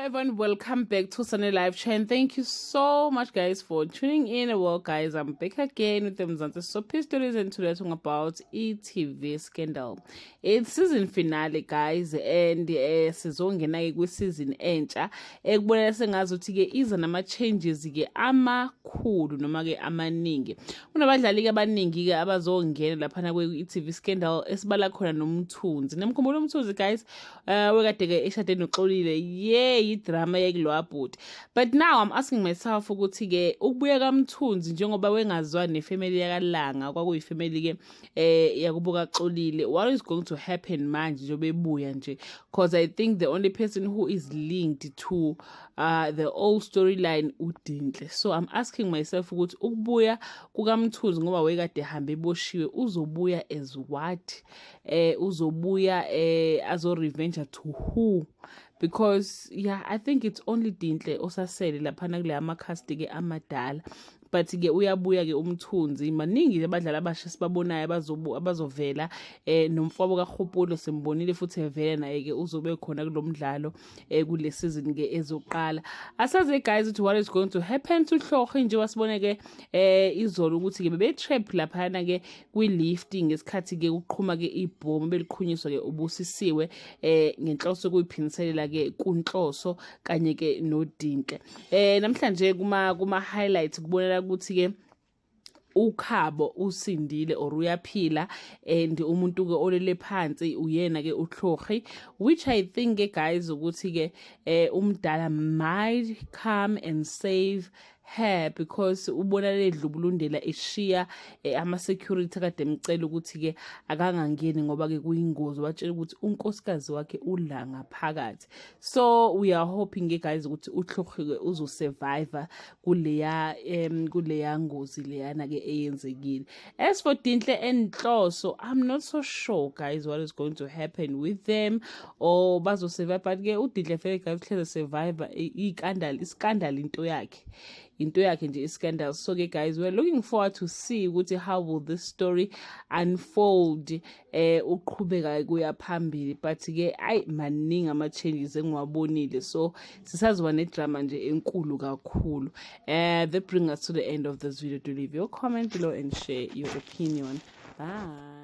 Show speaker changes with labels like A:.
A: everyone, welcome back to Sunday Live Chain. Thank you so much guys for tuning in. Well guys, I'm back again with them Mzansi Soap Stories, and today talking about e.tv Scandal. It's season finale guys, and sizongena kwi season entsha ekubonela sengazuthi ke iza nama changes ke amakhulu noma ke amaningi. Kunabadlali ke abaningi ke abazongena lapha kwe e.tv Scandal esibala khona noMthunzi. Nemkhumbulo uMthunzi guys, wekade ke eshadeni noXolile. Yeah, drama yekloabut. But now I'm asking myself ukuthi ke ukubuya kaMthunzi njengoba wengazwa nefamily yakalanga kwakuyi family ke yakubuka Xolile. What is going to happen manje njobe ebuya nje? Because I think the only person who is linked to the old storyline uDinhle. So I'm asking myself ukuthi ukubuya kukaMthunzi ngoba wekade hambe eboshiwe uzobuya as what? Uzobuya azo revenge to who? Because yeah, I think it's only Dinhle osasele laphana kule amakhasti ke amadala. But ke uyabuya ke uMthunzi maningi abadlali abasha sibabonayo abazovela nomfabo kaGopulo simbonile futhi evela naye ke uzobe khona kulomdlalo kule season ke ezoqala. Asaze guys ukuthi what is going to happen to Hlokhe nje wasibone ke izolo ukuthi ke bebe trap laphana ke kwi lifting ngesikhathi ke uqhuma ke ibhomu beliqhunyiswa ke ubusisiwe ngenhloso kuyiphiniselela ke kunhloso kanye ke noDinhle. Namhlanje kuma highlights kubonela ukuthi ke uKhabo usindile or uyaphila, and umuntu ke olele phansi uyena ke uHlokhe, which I think guys ukuthi ke umdala might come and save her because ubona ledlubulundela eshiya ama security kade emcela ukuthi ke akangangeni ngoba ke kuyingozi, watshela ukuthi unkosikazi wakhe udla ngaphakathi. So we are hoping guys ukuthi uHlokhe uzo survive kuleya ngozi leyana ke eyenzekile. As for Dinhle and Nhloso, I'm not so sure guys what is going to happen with them or bazo survive, but ke uDinhle vele guys hleze survive iskandal into yakhe nje iskandal. So ke guys, we're looking forward to see ukuthi how will this story unfold uqhubeka kuya phambili, but ke maningi ama changes engiwabonile, so sisaziba ne drama nje enkulu kakhulu. That brings us to the end of this video. Do leave your comment below and share your opinion. Bye.